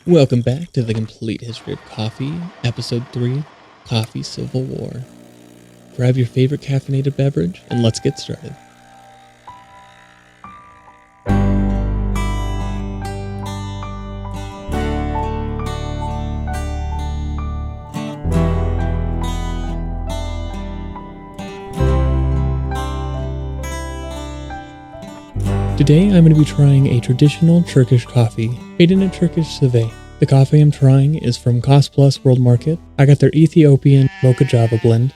Welcome back to the Complete History of Coffee, Episode 3, Coffee Civil War. Grab your favorite caffeinated beverage and let's get started. Today I'm going to be trying a traditional Turkish coffee made in a Turkish civet. The coffee I'm trying is from Cost Plus World Market. I got their Ethiopian Mocha Java blend.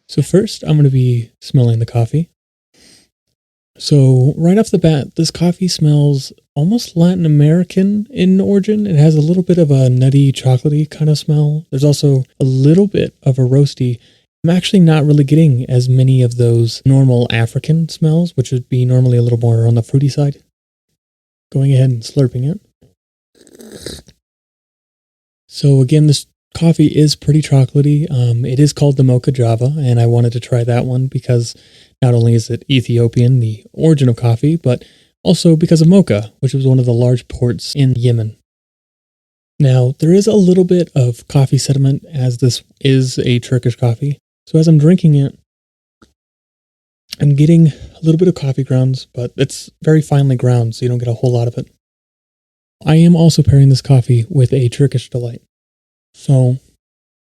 So first I'm going to be smelling the coffee. So right off the bat, this coffee smells almost Latin American in origin. It has a little bit of a nutty, chocolatey kind of smell. There's also a little bit of a roasty. I'm actually not really getting as many of those normal African smells, which would be normally a little more on the fruity side. Going ahead and slurping it. So again, this coffee is pretty chocolatey. It is called the Mocha Java, and I wanted to try that one because not only is it Ethiopian, the origin of coffee, but also because of Mocha, which was one of the large ports in Yemen. Now, there is a little bit of coffee sediment as this is a Turkish coffee. So as I'm drinking it, I'm getting a little bit of coffee grounds, but it's very finely ground, so you don't get a whole lot of it. I am also pairing this coffee with a Turkish Delight. So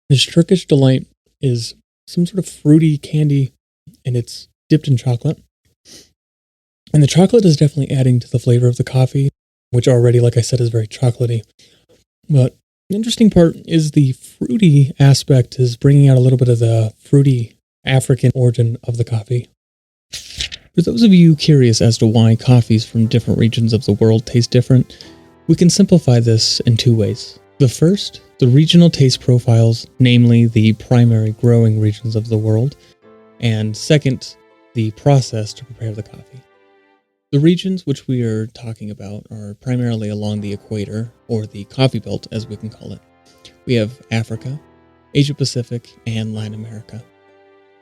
this Turkish Delight is some sort of fruity candy, and it's dipped in chocolate. And the chocolate is definitely adding to the flavor of the coffee, which already, like I said, is very chocolatey. But the interesting part is the fruity aspect is bringing out a little bit of the fruity African origin of the coffee. For those of you curious as to why coffees from different regions of the world taste different, we can simplify this in two ways. The first, the regional taste profiles, namely the primary growing regions of the world, and second, the process to prepare the coffee. The regions which we are talking about are primarily along the equator, or the coffee belt as we can call it. We have Africa, Asia Pacific, and Latin America.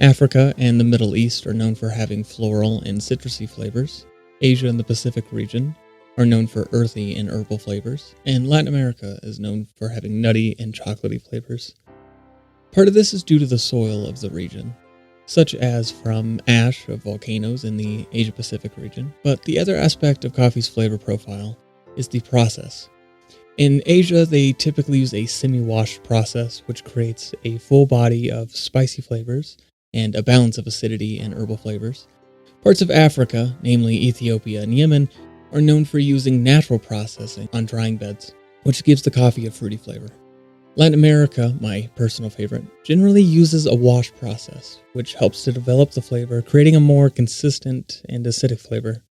Africa and the Middle East are known for having floral and citrusy flavors. Asia and the Pacific region are known for earthy and herbal flavors, and Latin America is known for having nutty and chocolatey flavors. Part of this is due to the soil of the region, such as from ash of volcanoes in the Asia-Pacific region. But the other aspect of coffee's flavor profile is the process. In Asia, they typically use a semi-washed process, which creates a full body of spicy flavors and a balance of acidity and herbal flavors. Parts of Africa, namely Ethiopia and Yemen, are known for using natural processing on drying beds, which gives the coffee a fruity flavor. Latin America, my personal favorite, generally uses a wash process, which helps to develop the flavor, creating a more consistent and acidic flavor.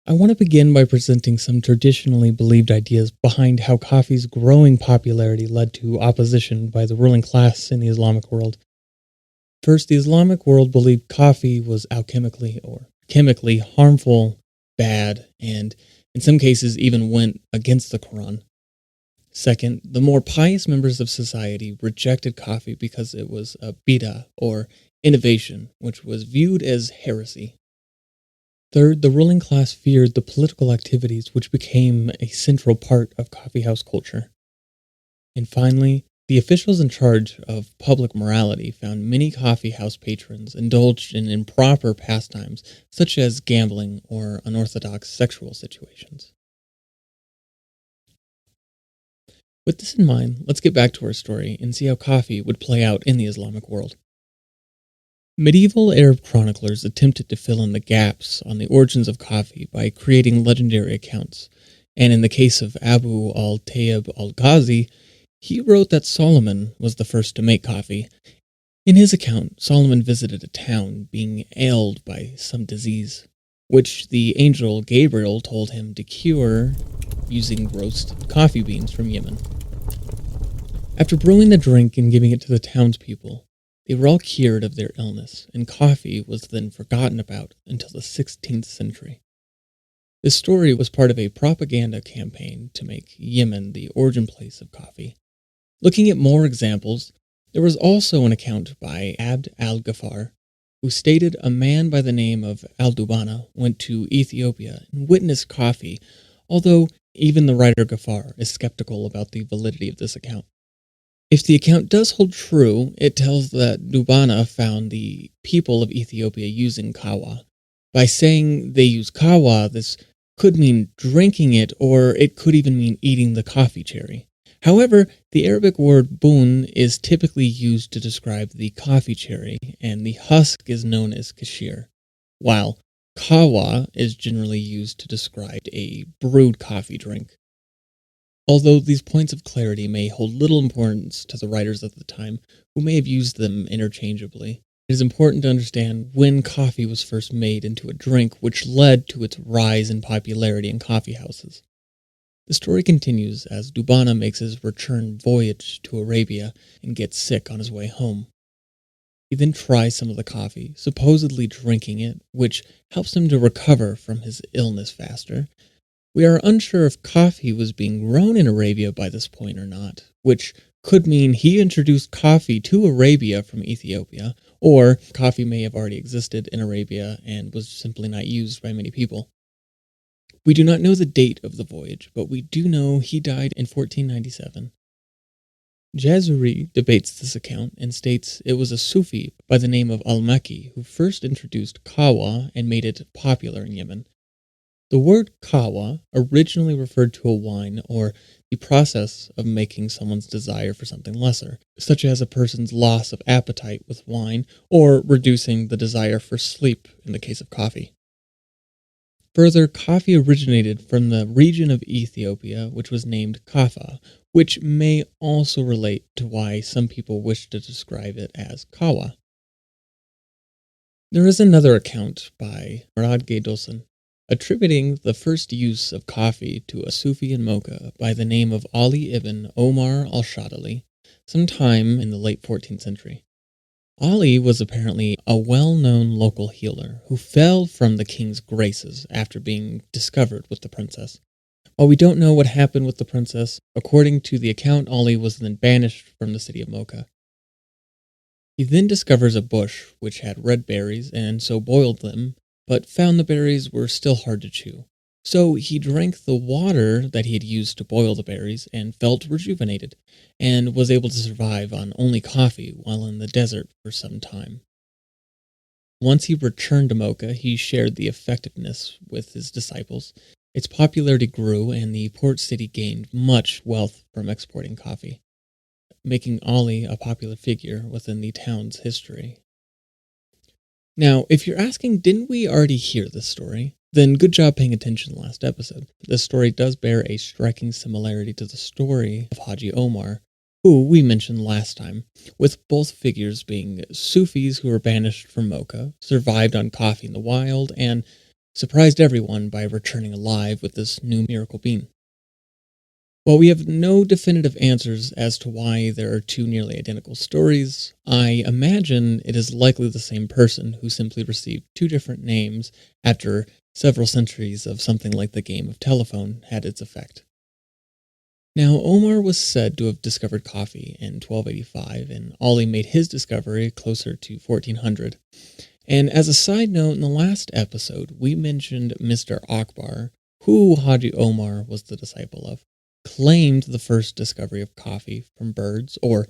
I want to begin by presenting some traditionally believed ideas behind how coffee's growing popularity led to opposition by the ruling class in the Islamic world. First, the Islamic world believed coffee was alchemically or chemically harmful, bad, and in some cases even went against the Quran. Second, the more pious members of society rejected coffee because it was a bid'ah, or innovation, which was viewed as heresy. Third, the ruling class feared the political activities which became a central part of coffeehouse culture. And finally, the officials in charge of public morality found many coffeehouse patrons indulged in improper pastimes, such as gambling or unorthodox sexual situations. With this in mind, let's get back to our story and see how coffee would play out in the Islamic world. Medieval Arab chroniclers attempted to fill in the gaps on the origins of coffee by creating legendary accounts, and in the case of Abu al-Tayyib al-Ghazi, he wrote that Solomon was the first to make coffee. In his account, Solomon visited a town being ailed by some disease, which the angel Gabriel told him to cure using roasted coffee beans from Yemen. After brewing the drink and giving it to the townspeople, they were all cured of their illness, and coffee was then forgotten about until the 16th century. This story was part of a propaganda campaign to make Yemen the origin place of coffee. Looking at more examples, there was also an account by Abd al-Ghaffar, who stated a man by the name of Al-Dubana went to Ethiopia and witnessed coffee, although Even the writer Ghaffar is skeptical about the validity of this account. If the account does hold true, it tells that Dubana found the people of Ethiopia using kawa. By saying they use kawa, this could mean drinking it, or it could even mean eating the coffee cherry. However, the Arabic word bun is typically used to describe the coffee cherry, and the husk is known as kashir, while kawa is generally used to describe a brewed coffee drink. Although these points of clarity may hold little importance to the writers of the time, who may have used them interchangeably, it is important to understand when coffee was first made into a drink, which led to its rise in popularity in coffeehouses. The story continues as Dubana makes his return voyage to Arabia and gets sick on his way home. He then tries some of the coffee, supposedly drinking it, which helps him to recover from his illness faster. We are unsure if coffee was being grown in Arabia by this point or not, which could mean he introduced coffee to Arabia from Ethiopia, or coffee may have already existed in Arabia and was simply not used by many people. We do not know the date of the voyage, but we do know he died in 1497. Jazuri debates this account and states it was a Sufi by the name of al-Makki who first introduced kawa and made it popular in Yemen. The word kawa originally referred to a wine or the process of making someone's desire for something lesser, such as a person's loss of appetite with wine or reducing the desire for sleep in the case of coffee. Further, coffee originated from the region of Ethiopia, which was named Kaffa, which may also relate to why some people wish to describe it as kawa. There is another account by Murad Gaydosan attributing the first use of coffee to a Sufi in Mocha by the name of Ali ibn Omar al-Shadali, sometime in the late 14th century. Ali was apparently a well-known local healer who fell from the king's graces after being discovered with the princess. While we don't know what happened with the princess, according to the account, Ali was then banished from the city of Mocha. He then discovers a bush which had red berries and so boiled them, but found the berries were still hard to chew. So he drank the water that he had used to boil the berries and felt rejuvenated, and was able to survive on only coffee while in the desert for some time. Once he returned to Mocha, he shared the effectiveness with his disciples. Its popularity grew, and the port city gained much wealth from exporting coffee, making Ali a popular figure within the town's history. Now, if you're asking, didn't we already hear this story? Then good job paying attention last episode. This story does bear a striking similarity to the story of Haji Omar, who we mentioned last time, with both figures being Sufis who were banished from Mocha, survived on coffee in the wild, and surprised everyone by returning alive with this new miracle bean. While we have no definitive answers as to why there are two nearly identical stories, I imagine it is likely the same person who simply received two different names after several centuries of something like the game of telephone had its effect. Now, Omar was said to have discovered coffee in 1285, and Ali made his discovery closer to 1400. And as a side note, in the last episode, we mentioned Mr. Akbar, who Haji Omar was the disciple of, claimed the first discovery of coffee from birds, or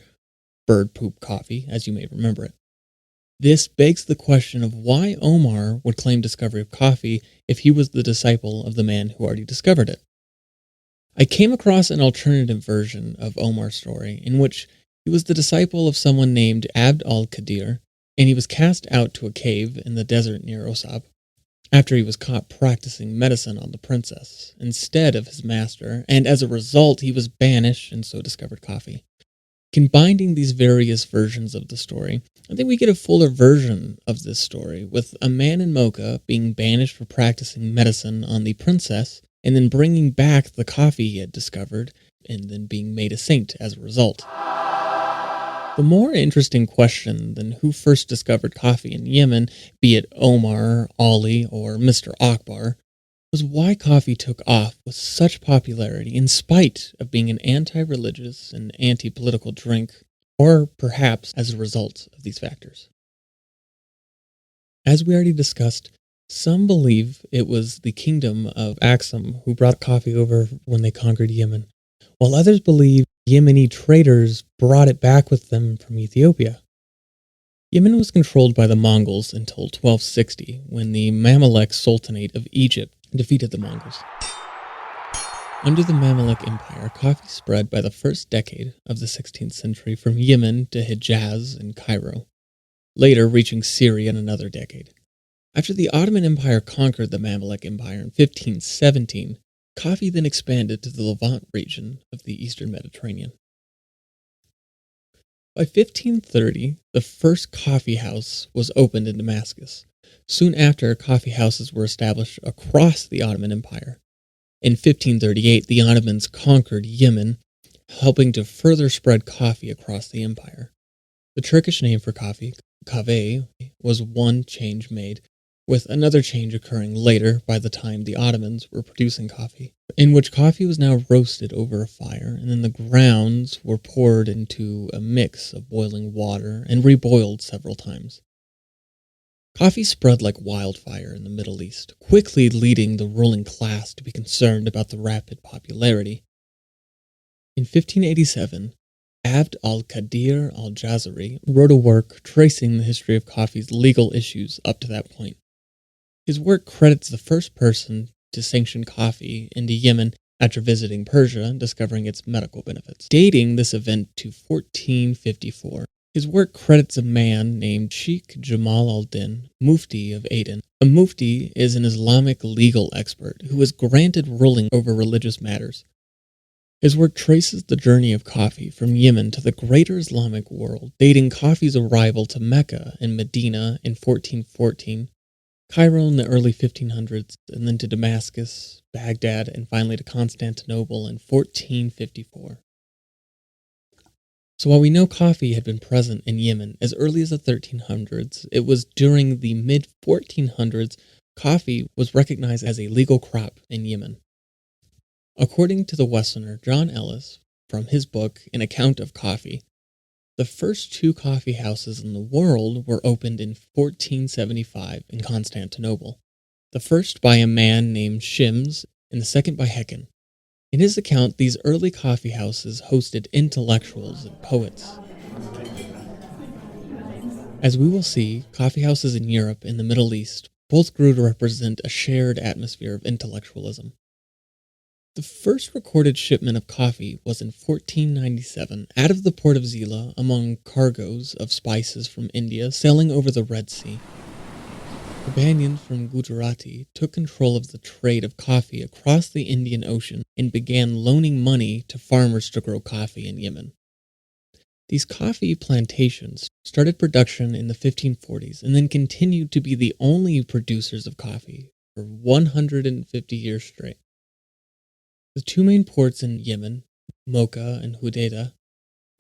bird poop coffee, as you may remember it. This begs the question of why Omar would claim discovery of coffee if he was the disciple of the man who already discovered it. I came across an alternative version of Omar's story in which he was the disciple of someone named Abd al-Qadir, and he was cast out to a cave in the desert near Osab after he was caught practicing medicine on the princess instead of his master, and as a result he was banished and so discovered coffee. Combining these various versions of the story, I think we get a fuller version of this story, with a man in Mocha being banished for practicing medicine on the princess, and then bringing back the coffee he had discovered, and then being made a saint as a result. The more interesting question than who first discovered coffee in Yemen, be it Omar, Ali, or Mr. Akbar, was why coffee took off with such popularity in spite of being an anti-religious and anti-political drink, or perhaps as a result of these factors. As we already discussed, Some believe it was the kingdom of Aksum who brought coffee over when they conquered Yemen, while others believe Yemeni traders brought it back with them from Ethiopia. Yemen was controlled by the Mongols until 1260, when the Mamluk Sultanate of Egypt defeated the Mongols. Under the Mamluk Empire, coffee spread by the first decade of the 16th century from Yemen to Hejaz and Cairo, later reaching Syria in another decade. After the Ottoman Empire conquered the Mamluk Empire in 1517, coffee then expanded to the Levant region of the eastern Mediterranean. By 1530, the first coffee house was opened in Damascus. Soon after, coffee houses were established across the Ottoman Empire. In 1538, the Ottomans conquered Yemen, helping to further spread coffee across the empire. The Turkish name for coffee, kahve, was one change made, with another change occurring later by the time the Ottomans were producing coffee, in which coffee was now roasted over a fire, and then the grounds were poured into a mix of boiling water and reboiled several times. Coffee spread like wildfire in the Middle East, quickly leading the ruling class to be concerned about the rapid popularity. In 1587, Abd al-Qadir al-Jazari wrote a work tracing the history of coffee's legal issues up to that point. His work credits the first person to sanction coffee into Yemen after visiting Persia and discovering its medical benefits, dating this event to 1454. His work credits a man named Sheikh Jamal al-Din, Mufti of Aden. A Mufti is an Islamic legal expert who is granted ruling over religious matters. His work traces the journey of coffee from Yemen to the greater Islamic world, dating coffee's arrival to Mecca and Medina in 1414, Cairo in the early 1500s, and then to Damascus, Baghdad, and finally to Constantinople in 1454. So while we know coffee had been present in Yemen as early as the 1300s, it was during the mid-1400s coffee was recognized as a legal crop in Yemen. According to the Westerner John Ellis, from his book An Account of Coffee, the first two coffee houses in the world were opened in 1475 in Constantinople, the first by a man named Shims and the second by Hecken. In his account, these early coffee houses hosted intellectuals and poets. As we will see, coffee houses in Europe and the Middle East both grew to represent a shared atmosphere of intellectualism. The first recorded shipment of coffee was in 1497 out of the port of Zila among cargoes of spices from India sailing over the Red Sea. The Banyans from Gujarati took control of the trade of coffee across the Indian Ocean and began loaning money to farmers to grow coffee in Yemen. These coffee plantations started production in the 1540s and then continued to be the only producers of coffee for 150 years straight. The two main ports in Yemen, Mocha and Hodeidah,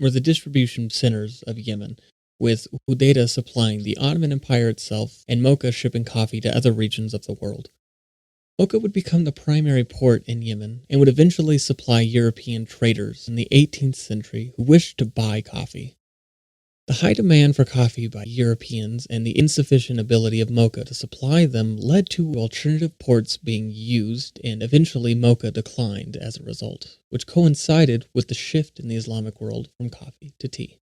were the distribution centers of Yemen, with Hodeidah supplying the Ottoman Empire itself and Mocha shipping coffee to other regions of the world. Mocha would become the primary port in Yemen and would eventually supply European traders in the 18th century who wished to buy coffee. The high demand for coffee by Europeans and the insufficient ability of Mocha to supply them led to alternative ports being used, and eventually Mocha declined as a result, which coincided with the shift in the Islamic world from coffee to tea.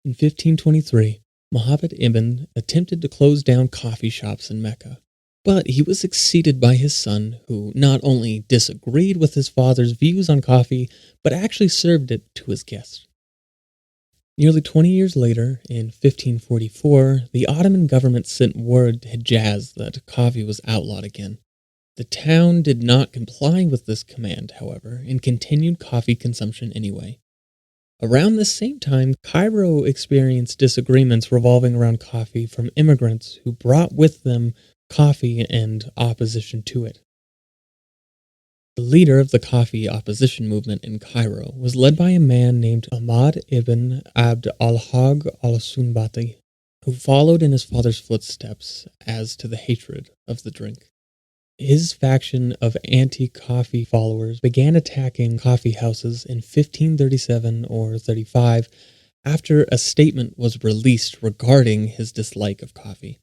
In 1523, Muhammad ibn attempted to close down coffee shops in Mecca, but he was succeeded by his son, who not only disagreed with his father's views on coffee, but actually served it to his guests. Nearly 20 years later, in 1544, the Ottoman government sent word to Hejaz that coffee was outlawed again. The town did not comply with this command, however, and continued coffee consumption anyway. Around this same time, Cairo experienced disagreements revolving around coffee from immigrants who brought with them coffee and opposition to it. The leader of the coffee opposition movement in Cairo was led by a man named Ahmad ibn Abd al-Haq al-Sunbati, who followed in his father's footsteps as to the hatred of the drink. His faction of anti-coffee followers began attacking coffee houses in 1537 or 35 after a statement was released regarding his dislike of coffee.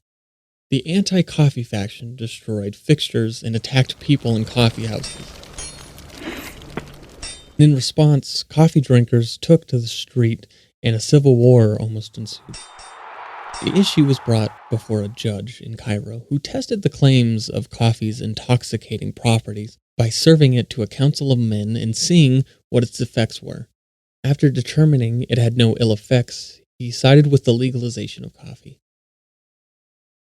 The anti-coffee faction destroyed fixtures and attacked people in coffee houses. In response, coffee drinkers took to the street and a civil war almost ensued. The issue was brought before a judge in Cairo who tested the claims of coffee's intoxicating properties by serving it to a council of men and seeing what its effects were. After determining it had no ill effects, he sided with the legalization of coffee.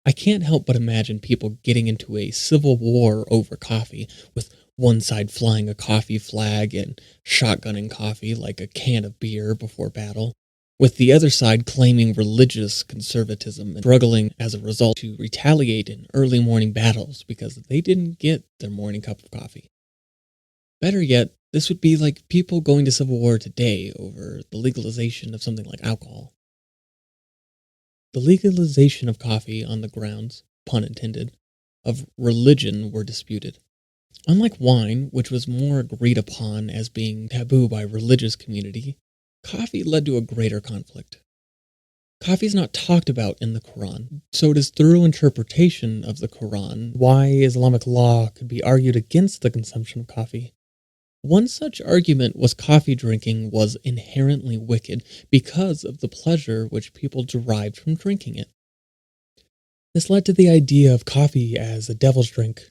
I can't help but imagine people getting into a civil war over coffee, with one side flying a coffee flag and shotgunning coffee like a can of beer before battle, with the other side claiming religious conservatism and struggling as a result to retaliate in early morning battles because they didn't get their morning cup of coffee. Better yet, this would be like people going to civil war today over the legalization of something like alcohol. The legalization of coffee on the grounds, pun intended, of religion were disputed. Unlike wine, which was more agreed upon as being taboo by religious community, coffee led to a greater conflict. Coffee is not talked about in the Quran, so it is through interpretation of the Quran why Islamic law could be argued against the consumption of coffee. One such argument was coffee drinking was inherently wicked because of the pleasure which people derived from drinking it. This led to the idea of coffee as a devil's drink.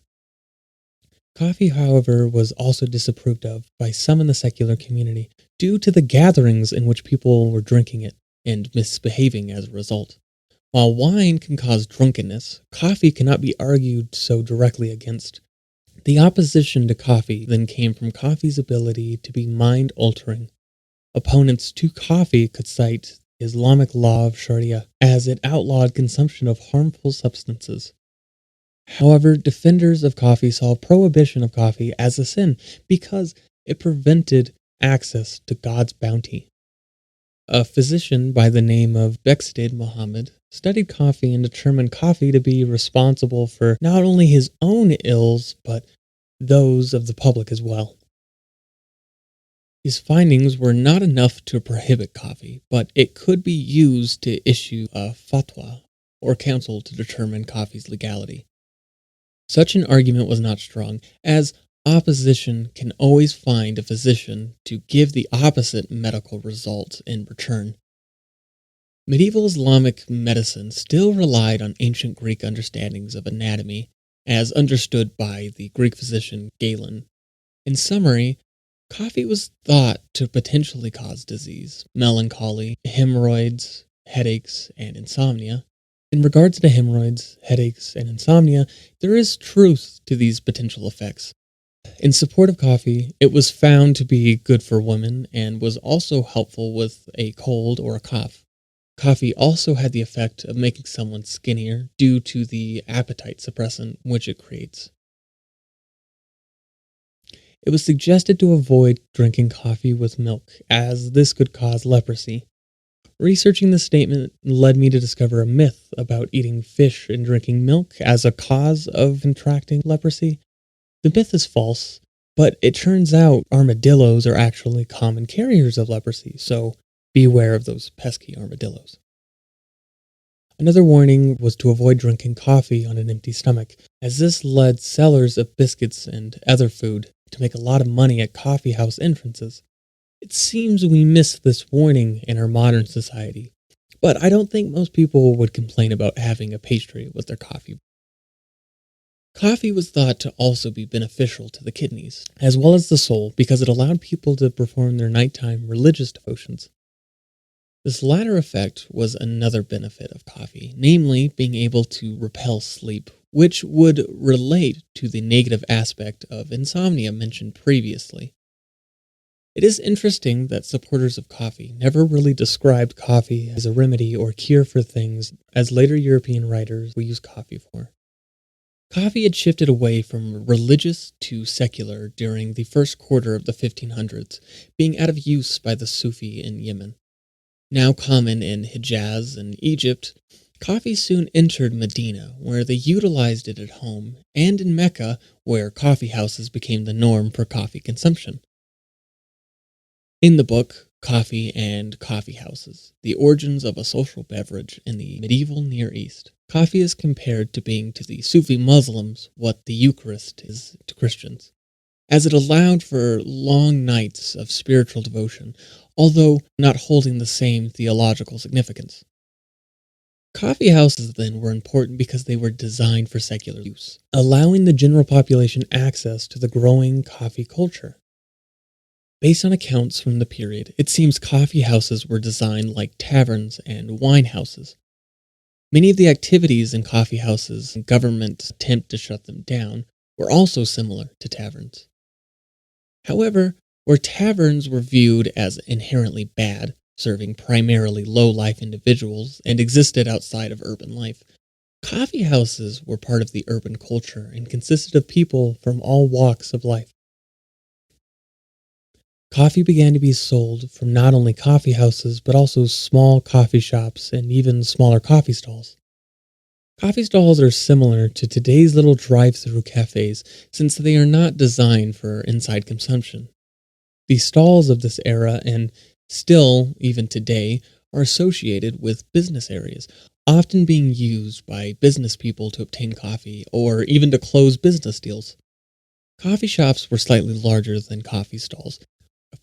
Coffee, however, was also disapproved of by some in the secular community due to the gatherings in which people were drinking it and misbehaving as a result. While wine can cause drunkenness, coffee cannot be argued so directly against. The opposition to coffee then came from coffee's ability to be mind-altering. Opponents to coffee could cite the Islamic law of Sharia as it outlawed consumption of harmful substances. However, defenders of coffee saw prohibition of coffee as a sin because it prevented access to God's bounty. A physician by the name of Bexdid Muhammad studied coffee and determined coffee to be responsible for not only his own ills, but those of the public as well. His findings were not enough to prohibit coffee, but it could be used to issue a fatwa, or counsel to determine coffee's legality. Such an argument was not strong, as opposition can always find a physician to give the opposite medical result in return. Medieval Islamic medicine still relied on ancient Greek understandings of anatomy, as understood by the Greek physician Galen. In summary, coffee was thought to potentially cause disease, melancholy, hemorrhoids, headaches, and insomnia. In regards to hemorrhoids, headaches, and insomnia, there is truth to these potential effects. In support of coffee, it was found to be good for women and was also helpful with a cold or a cough. Coffee also had the effect of making someone skinnier due to the appetite suppressant which it creates. It was suggested to avoid drinking coffee with milk, as this could cause leprosy. Researching this statement led me to discover a myth about eating fish and drinking milk as a cause of contracting leprosy. The myth is false, but it turns out armadillos are actually common carriers of leprosy, so beware of those pesky armadillos. Another warning was to avoid drinking coffee on an empty stomach, as this led sellers of biscuits and other food to make a lot of money at coffee house entrances. It seems we miss this warning in our modern society, but I don't think most people would complain about having a pastry with their coffee. Coffee was thought to also be beneficial to the kidneys, as well as the soul, because it allowed people to perform their nighttime religious devotions. This latter effect was another benefit of coffee, namely being able to repel sleep, which would relate to the negative aspect of insomnia mentioned previously. It is interesting that supporters of coffee never really described coffee as a remedy or cure for things as later European writers would use coffee for. Coffee had shifted away from religious to secular during the first quarter of the 1500s, being out of use by the Sufi in Yemen. Now common in Hijaz and Egypt, coffee soon entered Medina, where they utilized it at home, and in Mecca, where coffee houses became the norm for coffee consumption. In the book, Coffee and Coffee Houses, The Origins of a Social Beverage in the Medieval Near East, Coffee is compared to being to the Sufi Muslims what the Eucharist is to Christians, as it allowed for long nights of spiritual devotion, although not holding the same theological significance. Coffee houses then were important because they were designed for secular use, allowing the general population access to the growing coffee culture. Based on accounts from the period, it seems coffee houses were designed like taverns and wine houses. Many of the activities in coffee houses and government attempt to shut them down were also similar to taverns. However, where taverns were viewed as inherently bad, serving primarily low-life individuals and existed outside of urban life, coffee houses were part of the urban culture and consisted of people from all walks of life. Coffee began to be sold from not only coffee houses but also small coffee shops and even smaller coffee stalls. Coffee stalls are similar to today's little drive-through cafes since they are not designed for inside consumption. The stalls of this era, and still, even today, are associated with business areas, often being used by business people to obtain coffee or even to close business deals. Coffee shops were slightly larger than coffee stalls,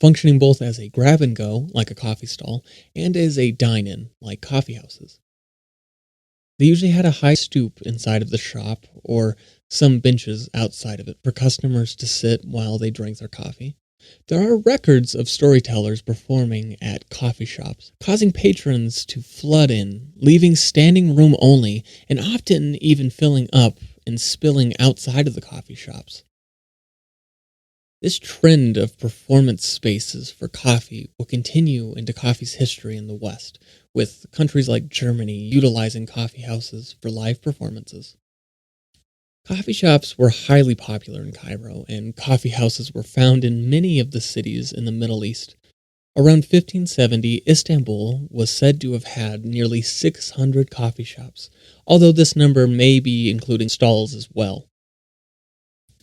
functioning both as a grab-and-go, like a coffee stall, and as a dine-in, like coffee houses. They usually had a high stoop inside of the shop, or some benches outside of it for customers to sit while they drank their coffee. There are records of storytellers performing at coffee shops, causing patrons to flood in, leaving standing room only, and often even filling up and spilling outside of the coffee shops. This trend of performance spaces for coffee will continue into coffee's history in the West, with countries like Germany utilizing coffee houses for live performances. Coffee shops were highly popular in Cairo, and coffee houses were found in many of the cities in the Middle East. Around 1570, Istanbul was said to have had nearly 600 coffee shops, although this number may be including stalls as well.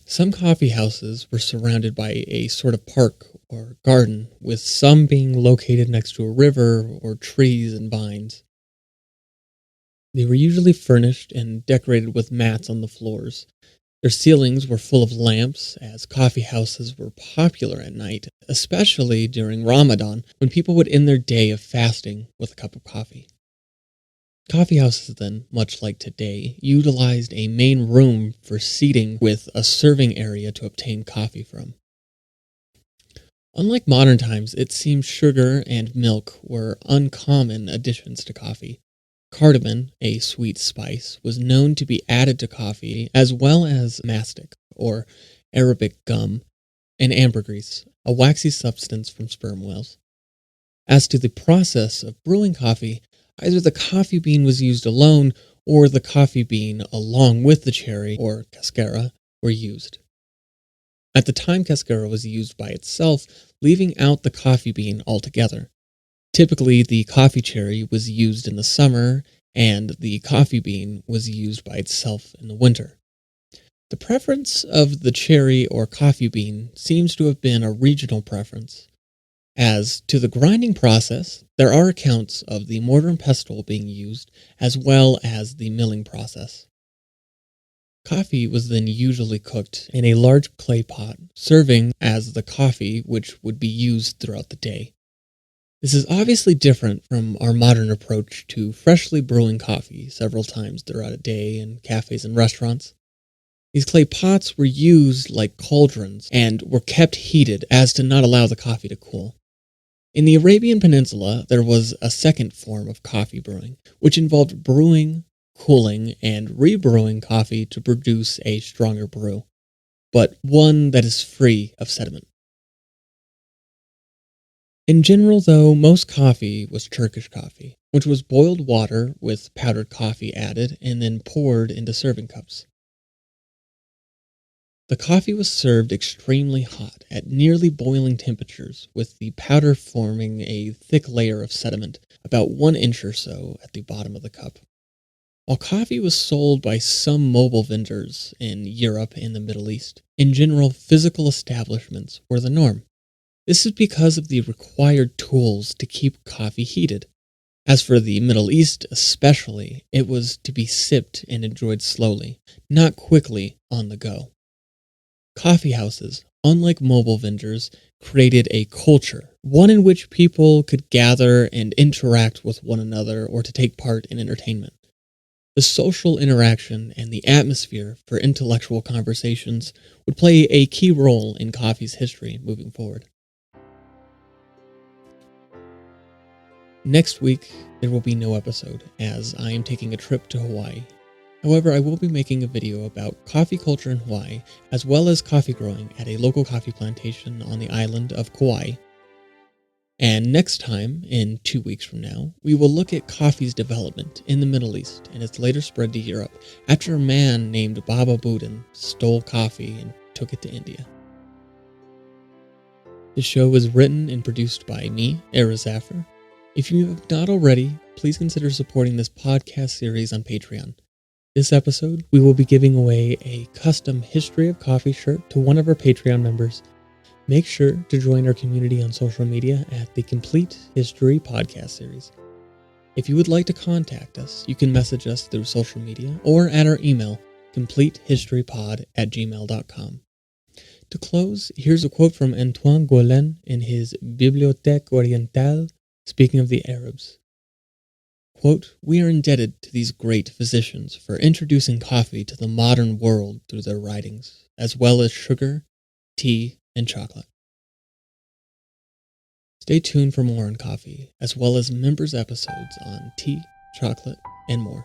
Some coffee houses were surrounded by a sort of park or garden, with some being located next to a river or trees and vines. They were usually furnished and decorated with mats on the floors. Their ceilings were full of lamps, as coffee houses were popular at night, especially during Ramadan, when people would end their day of fasting with a cup of coffee. Coffee houses then, much like today, utilized a main room for seating with a serving area to obtain coffee from. Unlike modern times, it seems sugar and milk were uncommon additions to coffee. Cardamom, a sweet spice, was known to be added to coffee, as well as mastic, or Arabic gum, and ambergris, a waxy substance from sperm whales. As to the process of brewing coffee, either the coffee bean was used alone, or the coffee bean, along with the cherry, or cascara, were used. At the time, cascara was used by itself, leaving out the coffee bean altogether. Typically, the coffee cherry was used in the summer, and the coffee bean was used by itself in the winter. The preference of the cherry or coffee bean seems to have been a regional preference. As to the grinding process, there are accounts of the mortar and pestle being used, as well as the milling process. Coffee was then usually cooked in a large clay pot, serving as the coffee which would be used throughout the day. This is obviously different from our modern approach to freshly brewing coffee several times throughout a day in cafes and restaurants. These clay pots were used like cauldrons and were kept heated as to not allow the coffee to cool. In the Arabian Peninsula, there was a second form of coffee brewing, which involved brewing, cooling, and rebrewing coffee to produce a stronger brew, but one that is free of sediment. In general, though, most coffee was Turkish coffee, which was boiled water with powdered coffee added and then poured into serving cups. The coffee was served extremely hot at nearly boiling temperatures, with the powder forming a thick layer of sediment about 1 inch or so at the bottom of the cup. While coffee was sold by some mobile vendors in Europe and the Middle East, in general, physical establishments were the norm. This is because of the required tools to keep coffee heated. As for the Middle East especially, it was to be sipped and enjoyed slowly, not quickly on the go. Coffeehouses, unlike mobile vendors, created a culture, one in which people could gather and interact with one another or to take part in entertainment. The social interaction and the atmosphere for intellectual conversations would play a key role in coffee's history moving forward. Next week, there will be no episode, as I am taking a trip to Hawaii. However, I will be making a video about coffee culture in Hawaii, as well as coffee growing at a local coffee plantation on the island of Kauai. And next time, in 2 weeks from now, we will look at coffee's development in the Middle East and its later spread to Europe after a man named Baba Budan stole coffee and took it to India. The show was written and produced by me, Era Zaffer. If you have not already, please consider supporting this podcast series on Patreon. This episode, we will be giving away a custom History of Coffee shirt to one of our Patreon members. Make sure to join our community on social media at the Complete History Podcast Series. If you would like to contact us, you can message us through social media or at our email, completehistorypod@gmail.com. To close, here's a quote from Antoine Goulin in his Bibliothèque Orientale, speaking of the Arabs. Quote, "We are indebted to these great physicians for introducing coffee to the modern world through their writings, as well as sugar, tea, and chocolate." Stay tuned for more on coffee, as well as members' episodes on tea, chocolate, and more.